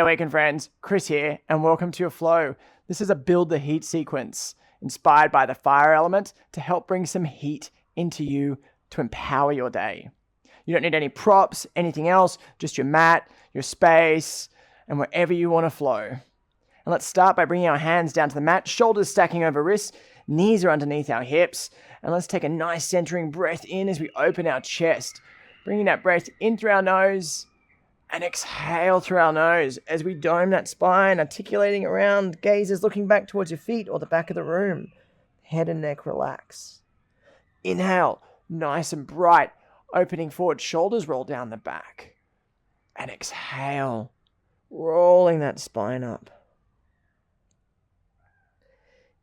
Awaken friends, Chris here, and welcome to your flow. This is a build the heat sequence inspired by the fire element to help bring some heat into you to empower your day. You don't need any props, anything else, just your mat, your space, and wherever you want to flow. And let's start by bringing our hands down to the mat, shoulders stacking over wrists, knees are underneath our hips, and let's take a nice centering breath in as we open our chest, bringing that breath in through our nose and exhale through our nose as we dome that spine, articulating around, gazes looking back towards your feet or the back of the room. Head and neck relax. Inhale, nice and bright, opening forward, shoulders roll down the back. And exhale, rolling that spine up.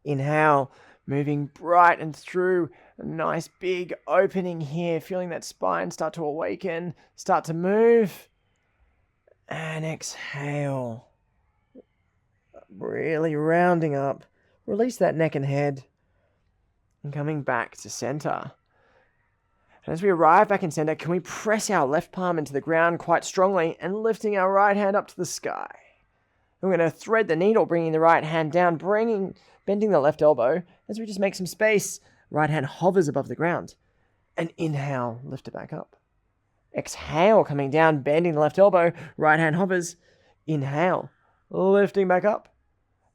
Inhale, moving bright and through, a nice big opening here, feeling that spine start to awaken, start to move. And exhale, really rounding up, release that neck and head, and coming back to center. And as we arrive back in center, can we press our left palm into the ground quite strongly and lifting our right hand up to the sky? And we're going to thread the needle, bringing the right hand down, bending the left elbow as we just make some space. Right hand hovers above the ground. And inhale, lift it back up. Exhale, coming down, bending the left elbow, right hand hovers. Inhale, lifting back up.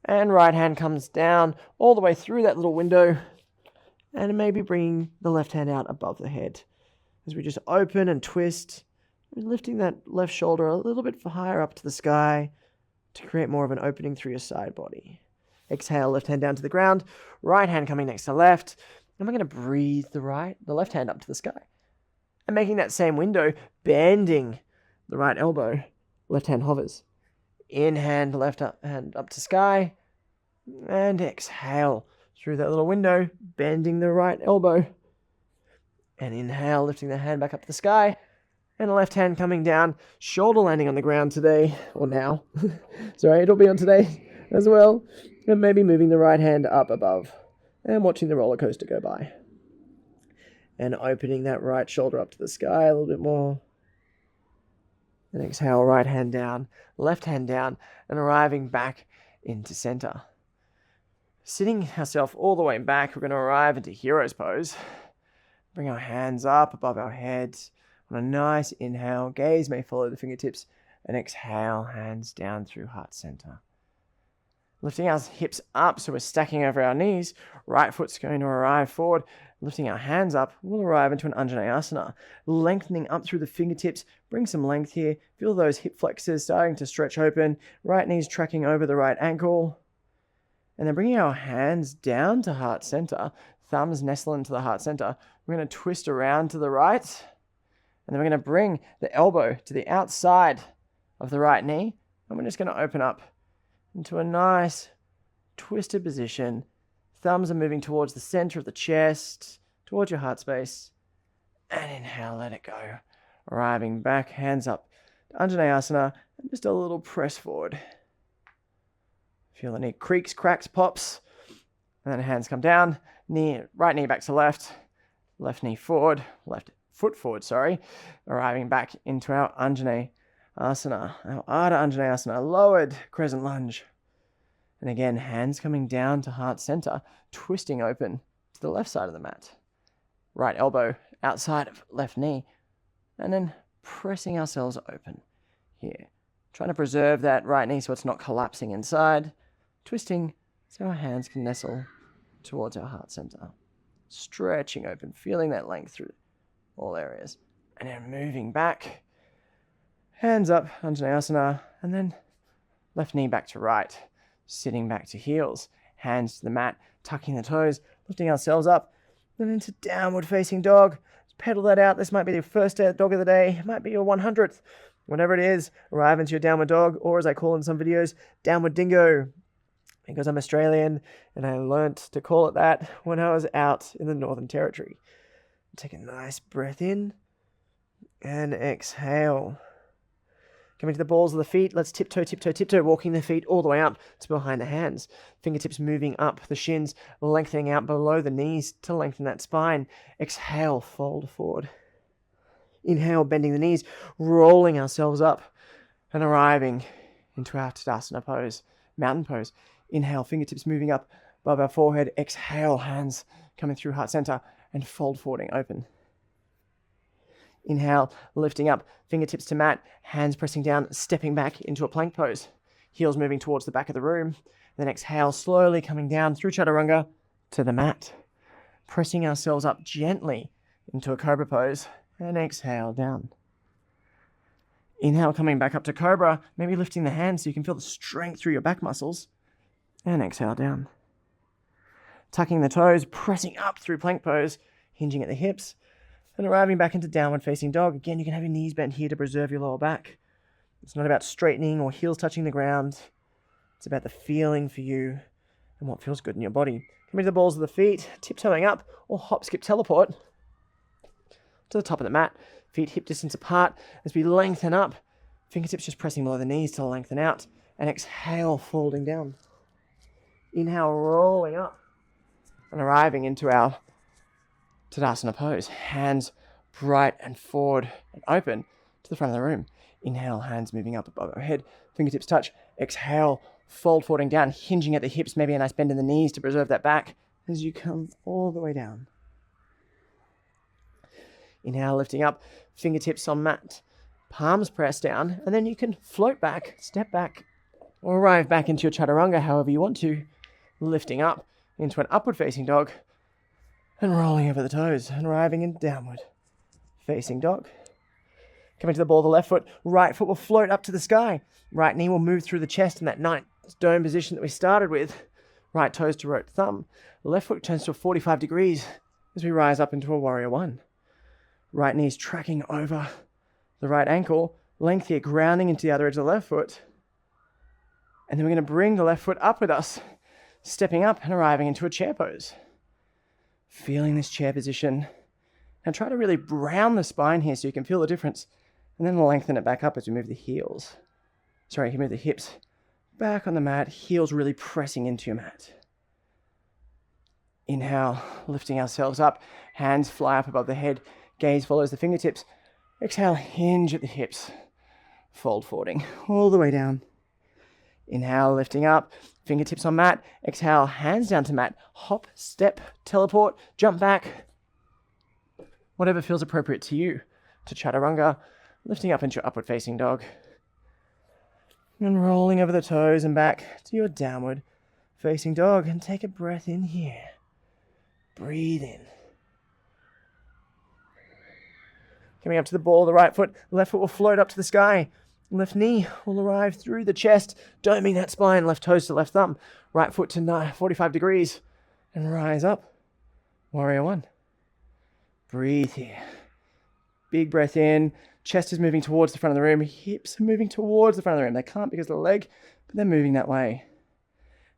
And right hand comes down all the way through that little window. And maybe bringing the left hand out above the head. As we just open and twist, lifting that left shoulder a little bit higher up to the sky to create more of an opening through your side body. Exhale, left hand down to the ground, right hand coming next to left. And we're going to breathe the left hand up to the sky. And making that same window, bending the right elbow, left hand hovers. Inhale, left hand up to sky. And exhale through that little window, bending the right elbow. And inhale, lifting the hand back up to the sky. And the left hand coming down, shoulder landing on the ground today, or now. Sorry, it'll be on today as well. And maybe moving the right hand up above and watching the roller coaster go by. And opening that right shoulder up to the sky a little bit more. And exhale, right hand down, left hand down, and arriving back into center. Sitting ourselves all the way back, we're going to arrive into hero's pose. Bring our hands up above our heads. On a nice inhale, gaze may follow the fingertips, and exhale, hands down through heart center. Lifting our hips up so we're stacking over our knees. Right foot's going to arrive forward. Lifting our hands up, we'll arrive into an Asana. Lengthening up through the fingertips. Bring some length here. Feel those hip flexors starting to stretch open. Right knees tracking over the right ankle. And then bringing our hands down to heart center. Thumbs nestle into the heart center. We're going to twist around to the right. And then we're going to bring the elbow to the outside of the right knee. And we're just going to open up into a nice twisted position. Thumbs are moving towards the center of the chest, towards your heart space. And inhale, let it go. Arriving back, hands up to Asana, and just a little press forward. Feel the knee creaks, cracks, pops. And then hands come down, right knee back to left knee forward, left foot forward, arriving back into our Asana, our Ardha Asana, lowered crescent lunge. And again, hands coming down to heart center, twisting open to the left side of the mat. Right elbow outside of left knee, and then pressing ourselves open here. Trying to preserve that right knee so it's not collapsing inside. Twisting so our hands can nestle towards our heart center. Stretching open, feeling that length through all areas. And then moving back. Hands up, Asana, and then left knee back to right. Sitting back to heels. Hands to the mat, tucking the toes, lifting ourselves up. Then into downward facing dog. Pedal that out. This might be your first dog of the day. It might be your 100th. Whatever it is, arrive into your downward dog, or as I call in some videos, downward dingo. Because I'm Australian and I learnt to call it that when I was out in the Northern Territory. Take a nice breath in and exhale. Coming to the balls of the feet, let's tiptoe, walking the feet all the way up to behind the hands. Fingertips moving up the shins, lengthening out below the knees to lengthen that spine. Exhale, fold forward. Inhale, bending the knees, rolling ourselves up and arriving into our Tadasana pose, mountain pose. Inhale, fingertips moving up above our forehead. Exhale, hands coming through heart center and fold forward and open. Inhale, lifting up, fingertips to mat, hands pressing down, stepping back into a plank pose. Heels moving towards the back of the room. Then exhale, slowly coming down through chaturanga to the mat. Pressing ourselves up gently into a cobra pose. And exhale, down. Inhale, coming back up to cobra, maybe lifting the hands so you can feel the strength through your back muscles. And exhale, down. Tucking the toes, pressing up through plank pose, hinging at the hips, and arriving back into downward facing dog. Again, you can have your knees bent here to preserve your lower back. It's not about straightening or heels touching the ground. It's about the feeling for you and what feels good in your body. Coming to the balls of the feet, tiptoeing up or hop, skip, teleport to the top of the mat. Feet hip distance apart as we lengthen up. Fingertips just pressing below the knees to lengthen out. And exhale, folding down. Inhale, rolling up and arriving into our Tadasana pose. Hands bright and forward and open to the front of the room. Inhale, hands moving up above our head. Fingertips touch. Exhale, fold forward and down, hinging at the hips. Maybe a nice bend in the knees to preserve that back as you come all the way down. Inhale, lifting up, fingertips on mat, palms pressed down, and then you can float back, step back, or arrive back into your chaturanga however you want to, lifting up into an upward facing dog and rolling over the toes and arriving in downward facing dog. Coming to the ball of the left foot, right foot will float up to the sky. Right knee will move through the chest in that nice dome position that we started with. Right toes to root thumb. Left foot turns to a 45 degrees as we rise up into a warrior one. Right knee's tracking over the right ankle. Length here, grounding into the other edge of the left foot. And then we're going to bring the left foot up with us, stepping up and arriving into a chair pose. Feeling this chair position. And try to really round the spine here so you can feel the difference. And then lengthen it back up as we move the heels. You move the hips back on the mat, heels really pressing into your mat. Inhale, lifting ourselves up, hands fly up above the head, gaze follows the fingertips. Exhale, hinge at the hips, fold forwarding all the way down. Inhale, lifting up, fingertips on mat. Exhale, hands down to mat, hop, step, teleport, jump back. Whatever feels appropriate to you. To chaturanga, lifting up into your upward facing dog. And rolling over the toes and back to your downward facing dog. And take a breath in here. Breathe in. Coming up to the ball of the right foot, left foot will float up to the sky. Left knee will arrive through the chest, doming that spine. Left toes to left thumb. Right foot to 45 degrees. And rise up. Warrior one. Breathe here. Big breath in. Chest is moving towards the front of the room. Hips are moving towards the front of the room. They can't because of the leg, but they're moving that way.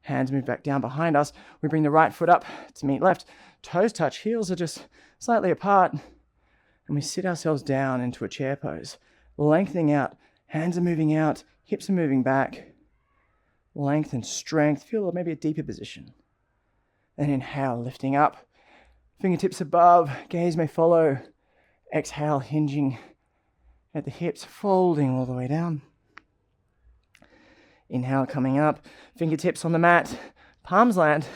Hands move back down behind us. We bring the right foot up to meet left. Toes touch. Heels are just slightly apart. And we sit ourselves down into a chair pose. Lengthening out. Hands are moving out. Hips are moving back. Length and strength. Feel maybe a deeper position. Then inhale, lifting up. Fingertips above. Gaze may follow. Exhale, hinging at the hips, folding all the way down. Inhale, coming up, fingertips on the mat, palms land,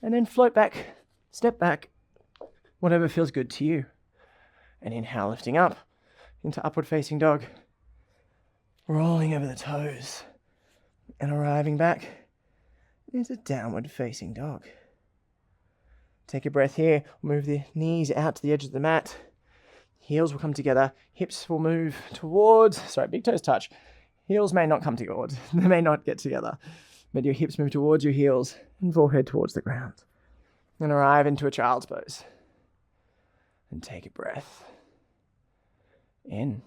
and then float back, step back, whatever feels good to you. And inhale, lifting up into upward facing dog, rolling over the toes, and arriving back into downward facing dog. Take a breath here, move the knees out to the edge of the mat. Heels will come together, hips will move towards, big toes touch. Heels may not come towards, they may not get together, but your hips move towards your heels and forehead towards the ground. And arrive into a child's pose. And take a breath in.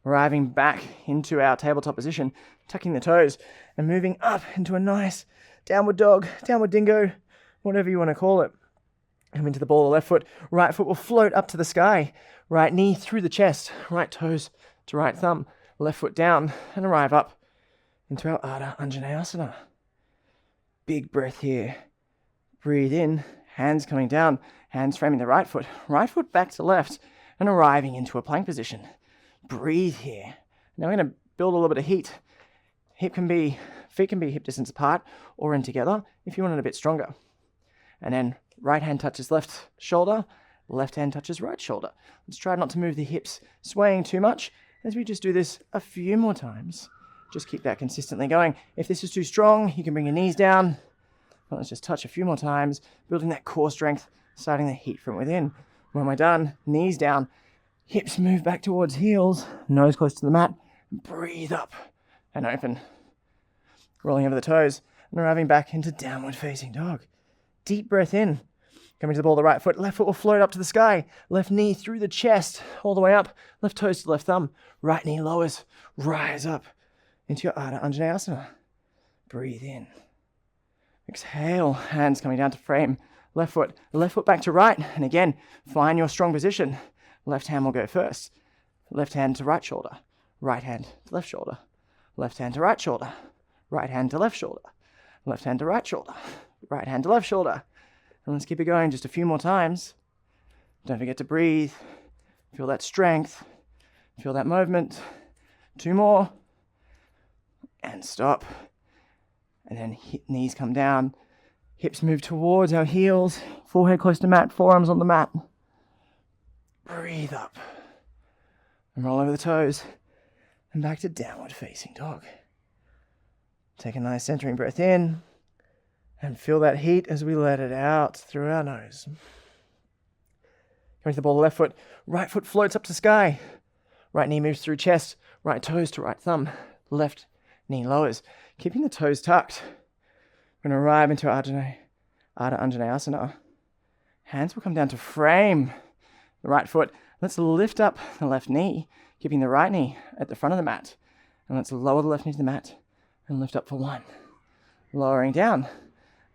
Arriving back into our tabletop position, tucking the toes and moving up into a nice downward dog, downward dingo, whatever you want to call it. Come into the ball of the left foot. Right foot will float up to the sky. Right knee through the chest. Right toes to right thumb. Left foot down and arrive up into our Ardha Anjaneyasana. Big breath here. Breathe in. Hands coming down. Hands framing the right foot. Right foot back to left and arriving into a plank position. Breathe here. Now we're going to build a little bit of heat. Feet can be hip distance apart or in together if you want it a bit stronger. And then right hand touches left shoulder, left hand touches right shoulder. Let's try not to move the hips swaying too much as we just do this a few more times. Just keep that consistently going. If this is too strong, you can bring your knees down. Let's just touch a few more times, building that core strength, starting the heat from within. When we're done, knees down, hips move back towards heels, nose close to the mat, breathe up and open. Rolling over the toes and arriving back into downward facing dog. Deep breath in. Coming to the ball of the right foot, left foot will float up to the sky. Left knee through the chest, all the way up. Left toes to left thumb. Right knee lowers. Rise up into your Ardha Anjaneyasana. Breathe in. Exhale, hands coming down to frame. Left foot back to right. And again, find your strong position. Left hand will go first. Left hand to right shoulder. Right hand to left shoulder. Left hand to right shoulder. Right hand to left shoulder. Left hand to right shoulder. Right hand to left shoulder. And let's keep it going just a few more times. Don't forget to breathe. Feel that strength. Feel that movement. 2 more. And stop. And then knees come down. Hips move towards our heels. Forehead close to mat. Forearms on the mat. Breathe up. And roll over the toes. And back to downward facing dog. Take a nice centering breath in. And feel that heat as we let it out through our nose. Coming to the ball of the left foot. Right foot floats up to sky. Right knee moves through chest. Right toes to right thumb. Left knee lowers. Keeping the toes tucked. We're going to arrive into Ardha Anjaneyasana. Hands will come down to frame the right foot. Let's lift up the left knee, keeping the right knee at the front of the mat. And let's lower the left knee to the mat and lift up for 1. Lowering down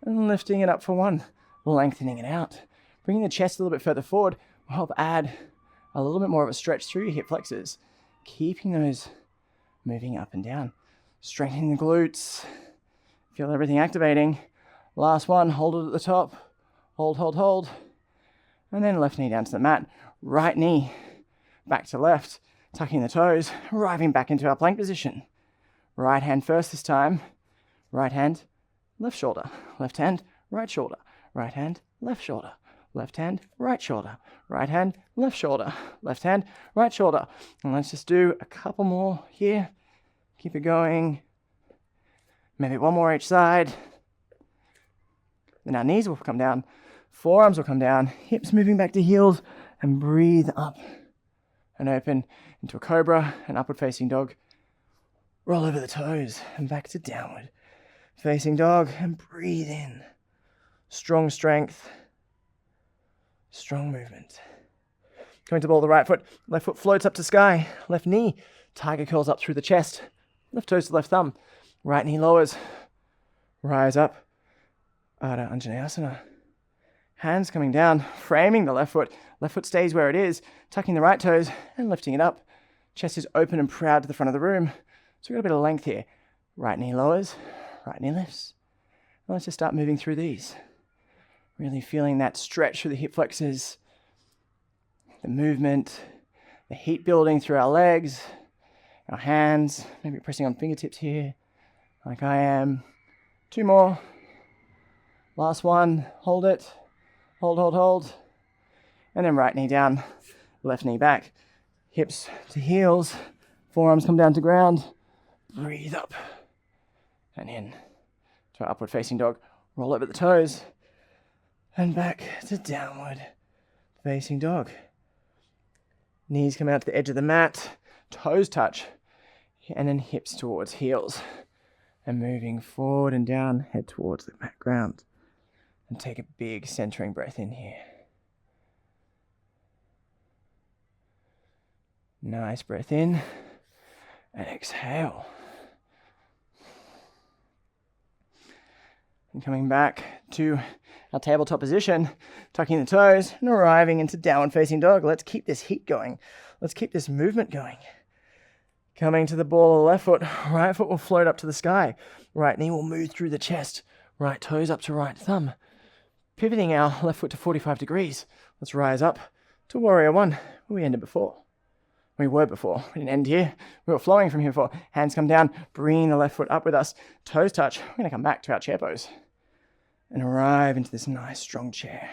and lifting it up for 1. Lengthening it out. Bringing the chest a little bit further forward will help add a little bit more of a stretch through your hip flexors. Keeping those moving up and down. Strengthening the glutes. Feel everything activating. Last one, hold it at the top. Hold, hold, hold. And then left knee down to the mat. Right knee back to left. Tucking the toes. Arriving back into our plank position. Right hand first this time. Right hand, left shoulder. Left hand, right shoulder. Right hand, left shoulder. Left hand, right shoulder. Right hand, left shoulder. Left hand, right shoulder. And let's just do a couple more here. Keep it going. Maybe 1 more each side. Then our knees will come down. Forearms will come down. Hips moving back to heels. And breathe up and open into a cobra, an upward facing dog. Roll over the toes and back to downward facing dog and breathe in. Strong strength. Strong movement. Coming to the ball of the right foot. Left foot floats up to sky. Left knee. Tiger curls up through the chest. Left toes to left thumb. Right knee lowers. Rise up. Ardha Anjaneyasana. Hands coming down, framing the left foot. Left foot stays where it is, tucking the right toes and lifting it up. Chest is open and proud to the front of the room. So we've got a bit of length here. Right knee lowers, right knee lifts. And let's just start moving through these. Really feeling that stretch through the hip flexors, the movement, the heat building through our legs, our hands, maybe pressing on fingertips here, like I am. 2 more. Last one, hold it. Hold, hold, hold. And then right knee down, left knee back. Hips to heels. Forearms come down to ground. Breathe up. And in to our upward facing dog. Roll over the toes. And back to downward facing dog. Knees come out to the edge of the mat. Toes touch. And then hips towards heels. And moving forward and down, head towards the mat ground. And take a big centering breath in here. Nice breath in and exhale. And coming back to our tabletop position, tucking the toes and arriving into downward facing dog. Let's keep this heat going. Let's keep this movement going. Coming to the ball of the left foot, right foot will float up to the sky. Right knee will move through the chest. Right toes up to right thumb. Pivoting our left foot to 45 degrees. Let's rise up to warrior 1, where we ended before. We were before. We didn't end here. We were flowing from here before. Hands come down, bring the left foot up with us. Toes touch. We're going to come back to our chair pose and arrive into this nice strong chair.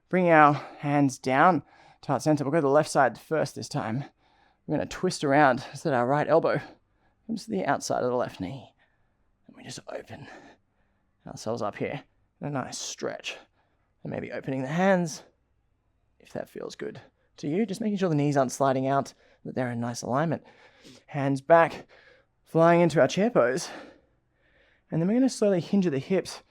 Bring our hands down to heart center. We'll go to the left side first this time. We're going to twist around so that our right elbow comes to the outside of the left knee. And we just open ourselves up here. A nice stretch. And maybe opening the hands, if that feels good to you. Just making sure the knees aren't sliding out, that they're in nice alignment. Hands back, flying into our chair pose. And then we're going to slowly hinge at the hips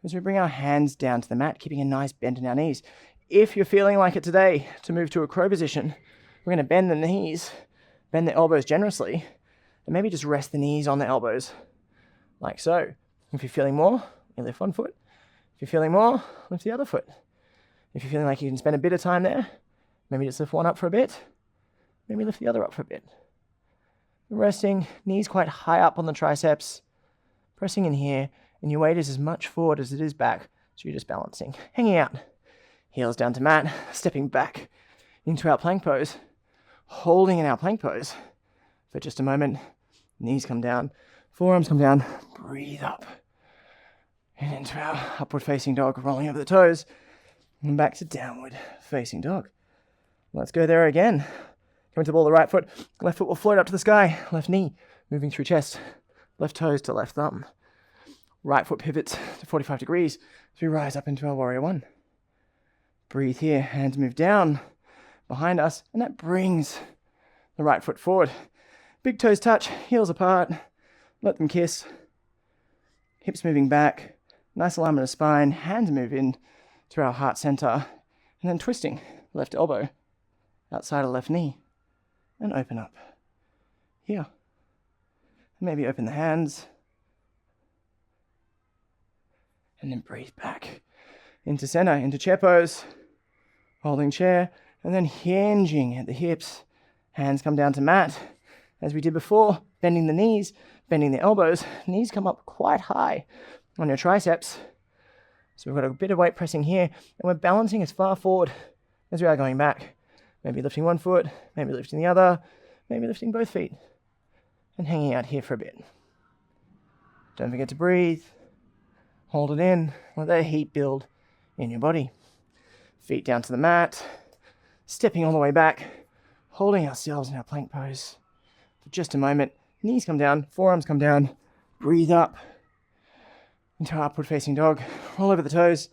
as we bring our hands down to the mat, keeping a nice bend in our knees. If you're feeling like it today to move to a crow position, we're going to bend the knees, bend the elbows generously, and maybe just rest the knees on the elbows, like so. If you're feeling more, you lift one foot. If you're feeling more, lift the other foot. If you're feeling like you can spend a bit of time there, maybe just lift one up for a bit. Maybe lift the other up for a bit. Resting, knees quite high up on the triceps. Pressing in here, and your weight is as much forward as it is back. So you're just balancing, hanging out. Heels down to mat, stepping back into our plank pose. Holding in our plank pose for just a moment. Knees come down, forearms come down. Breathe up. And into our upward facing dog, rolling over the toes. And back to downward facing dog. Let's go there again. Come into the ball of the right foot. Left foot will float up to the sky. Left knee moving through chest. Left toes to left thumb. Right foot pivots to 45 degrees as we rise up into our warrior one. Breathe here. Hands move down behind us. And that brings the right foot forward. Big toes touch. Heels apart. Let them kiss. Hips moving back. Nice alignment of spine. Hands move in to our heart center. And then twisting. Left elbow outside of left knee. And open up. Here. Maybe open the hands. And then breathe back. Into center, into chair pose. Holding chair. And then hinging at the hips. Hands come down to mat. As we did before, bending the knees, bending the elbows. Knees come up quite high on your triceps. So we've got a bit of weight pressing here, and we're balancing as far forward as we are going back. Maybe lifting one foot, maybe lifting the other, maybe lifting both feet, and hanging out here for a bit. Don't forget to breathe. Hold it in. Let that heat build in your body. Feet down to the mat. Stepping all the way back. Holding ourselves in our plank pose for just a moment. Knees come down. Forearms come down. Breathe up into our upward facing dog. Roll over the toes.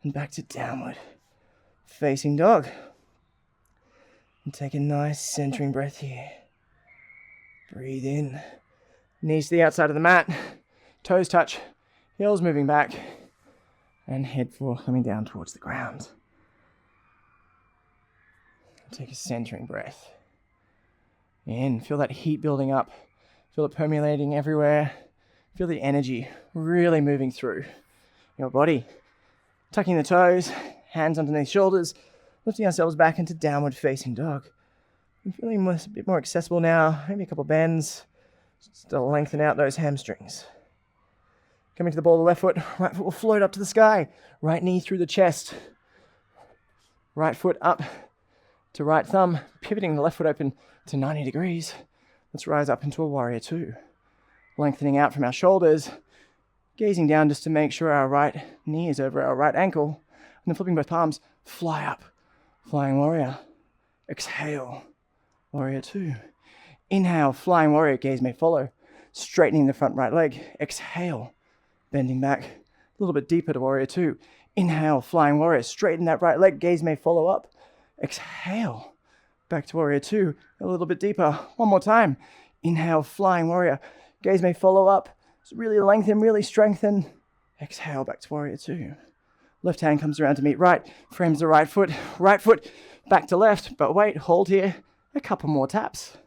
And back to downward facing dog. And take a nice centering breath here. Breathe in. Knees to the outside of the mat. Toes touch. Heels moving back. And head for coming down towards the ground. Take a centering breath. In. Feel that heat building up. Feel it permeating everywhere. Feel the energy really moving through your body. Tucking the toes. Hands underneath shoulders. Lifting ourselves back into downward facing dog. I'm feeling a bit more accessible now. Maybe a couple bends. Just to lengthen out those hamstrings. Coming to the ball of the left foot. Right foot will float up to the sky. Right knee through the chest. Right foot up to right thumb. Pivoting the left foot open to 90 degrees. Let's rise up into a warrior two. Lengthening out from our shoulders. Gazing down just to make sure our right knee is over our right ankle. And then flipping both palms. Fly up. Flying warrior. Exhale. Warrior two. Inhale. Flying warrior. Gaze may follow. Straightening the front right leg. Exhale. Bending back. A little bit deeper to warrior two. Inhale. Flying warrior. Straighten that right leg. Gaze may follow up. Exhale. Back to warrior two. A little bit deeper. One more time. Inhale. Flying warrior. Gaze may follow up. So really lengthen. Really strengthen. Exhale. Back to warrior two. Left hand comes around to meet right, frames the right foot back to left, but wait, hold here, a couple more taps.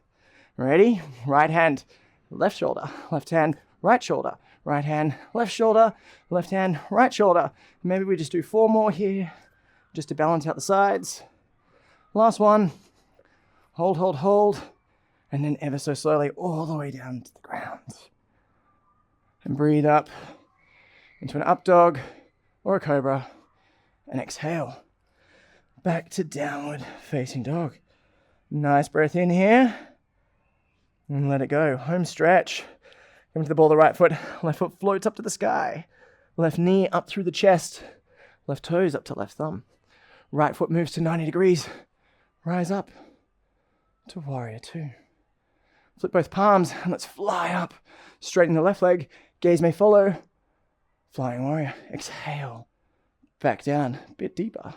Ready? Right hand, left shoulder, left hand, right shoulder, right hand, left shoulder, left hand, right shoulder. Maybe we just do 4 more here, just to balance out the sides. Last one, hold, and then ever so slowly all the way down to the ground. And breathe up into an up dog, or a cobra, and exhale. Back to downward facing dog. Nice breath in here. And let it go. Home stretch. Come to the ball of the right foot. Left foot floats up to the sky. Left knee up through the chest. Left toes up to left thumb. Right foot moves to 90 degrees. Rise up to warrior two. Flip both palms and let's fly up. Straighten the left leg. Gaze may follow. Flying warrior. Exhale. Back down. A bit deeper.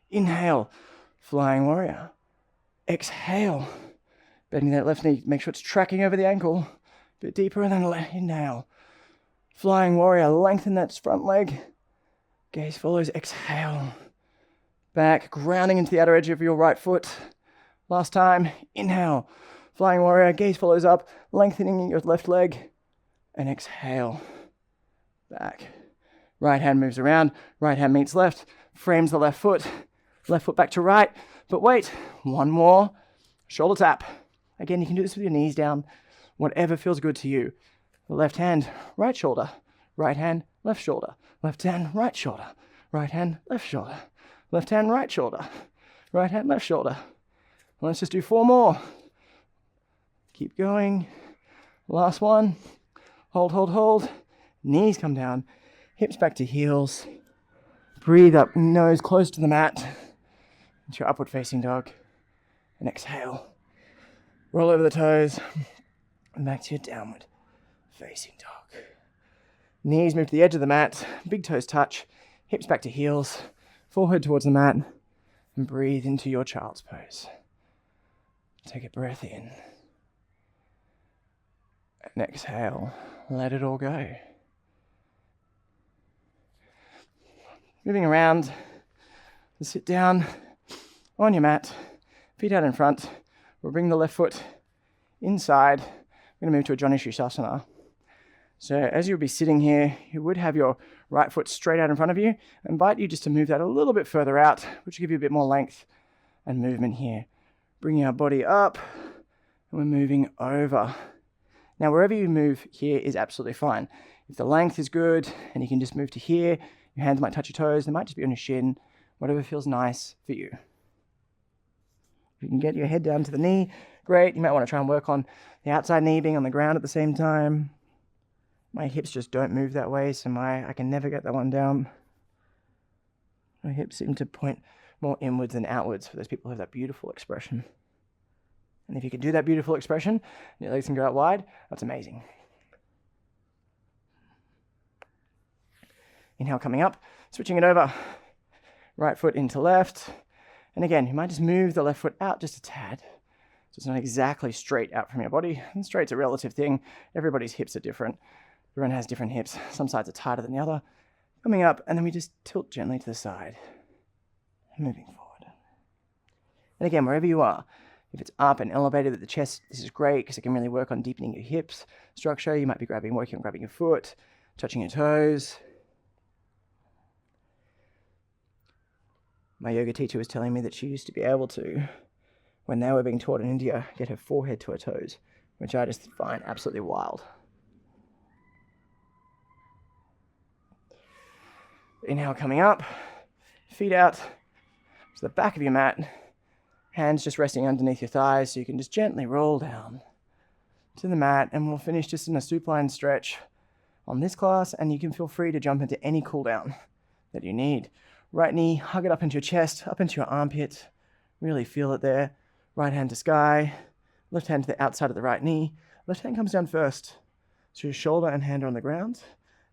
Inhale. Flying warrior. Exhale. Bending that left knee. Make sure it's tracking over the ankle. A bit deeper and then inhale. Flying warrior. Lengthen that front leg. Gaze follows. Exhale. Back. Grounding into the outer edge of your right foot. Last time. Inhale. Flying warrior. Gaze follows up. Lengthening your left leg. And exhale. Back. Right hand moves around. Right hand meets left. Frames the left foot. Left foot back to right. But wait. One more. Shoulder tap. Again, you can do this with your knees down. Whatever feels good to you. Left hand, right shoulder. Right hand, left shoulder. Left hand, right shoulder. Right hand, left shoulder. Left hand, right shoulder. Right hand, left shoulder. Let's just do 4 more. Keep going. Last one. Hold, hold, hold. Knees come down. Hips back to heels. Breathe up, nose close to the mat. Into your upward facing dog. And exhale. Roll over the toes. And back to your downward facing dog. Knees move to the edge of the mat. Big toes touch. Hips back to heels. Forehead towards the mat. And breathe into your child's pose. Take a breath in. And exhale. Let it all go. Moving around. Sit down on your mat. Feet out in front. We'll bring the left foot inside. We're going to move to a Asana. So as you'll be sitting here, you would have your right foot straight out in front of you. I invite you just to move that a little bit further out, which will give you a bit more length and movement here. Bringing our body up, and we're moving over. Now, wherever you move here is absolutely fine. If the length is good, and you can just move to here, your hands might touch your toes, they might just be on your shin, whatever feels nice for you. If you can get your head down to the knee, great. You might want to try and work on the outside knee being on the ground at the same time. My hips just don't move that way, so I can never get that one down. My hips seem to point more inwards than outwards for those people who have that beautiful expression. And if you can do that beautiful expression, and your legs can go out wide, that's amazing. Inhale coming up, switching it over. Right foot into left. And again, you might just move the left foot out just a tad. So it's not exactly straight out from your body. And straight's a relative thing. Everybody's hips are different. Everyone has different hips. Some sides are tighter than the other. Coming up, and then we just tilt gently to the side. Moving forward. And again, wherever you are, if it's up and elevated at the chest, this is great because it can really work on deepening your hips structure. You might be working on grabbing your foot, touching your toes. My yoga teacher was telling me that she used to be able to, when they were being taught in India, get her forehead to her toes, which I just find absolutely wild. Inhale coming up, feet out to the back of your mat, hands just resting underneath your thighs so you can just gently roll down to the mat, and we'll finish just in a supine stretch on this class, and you can feel free to jump into any cool down that you need. Right knee, hug it up into your chest, up into your armpit, really feel it there. Right hand to sky, left hand to the outside of the right knee, left hand comes down first, so your shoulder and hand are on the ground,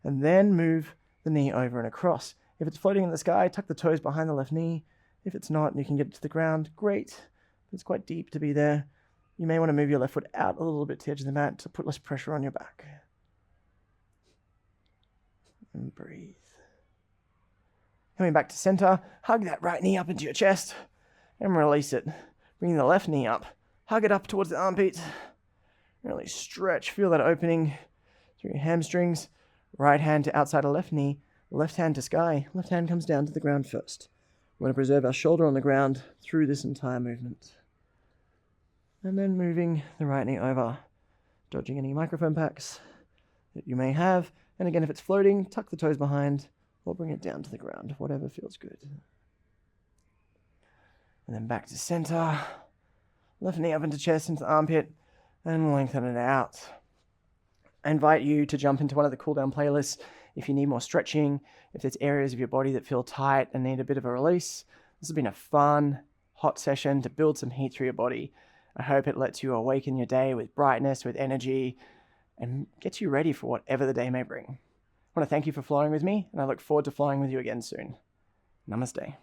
and then move the knee over and across. If it's floating in the sky, tuck the toes behind the left knee. If it's not and you can get it to the ground, great. It's quite deep to be there. You may want to move your left foot out a little bit to the edge of the mat to put less pressure on your back. And breathe. Coming back to center, hug that right knee up into your chest and release it. Bring the left knee up. Hug it up towards the armpit. Really stretch. Feel that opening through your hamstrings. Right hand to outside of left knee. Left hand to sky. Left hand comes down to the ground first. We want to preserve our shoulder on the ground through this entire movement. And then moving the right knee over, dodging any microphone packs that you may have. And again, if it's floating, tuck the toes behind or bring it down to the ground, whatever feels good. And then back to center. Left knee up into chest, into the armpit, and lengthen it out. I invite you to jump into one of the cool down playlists if you need more stretching, if there's areas of your body that feel tight and need a bit of a release. This has been a fun, hot session to build some heat through your body. I hope it lets you awaken your day with brightness, with energy, and gets you ready for whatever the day may bring. I want to thank you for flowing with me, and I look forward to flying with you again soon. Namaste.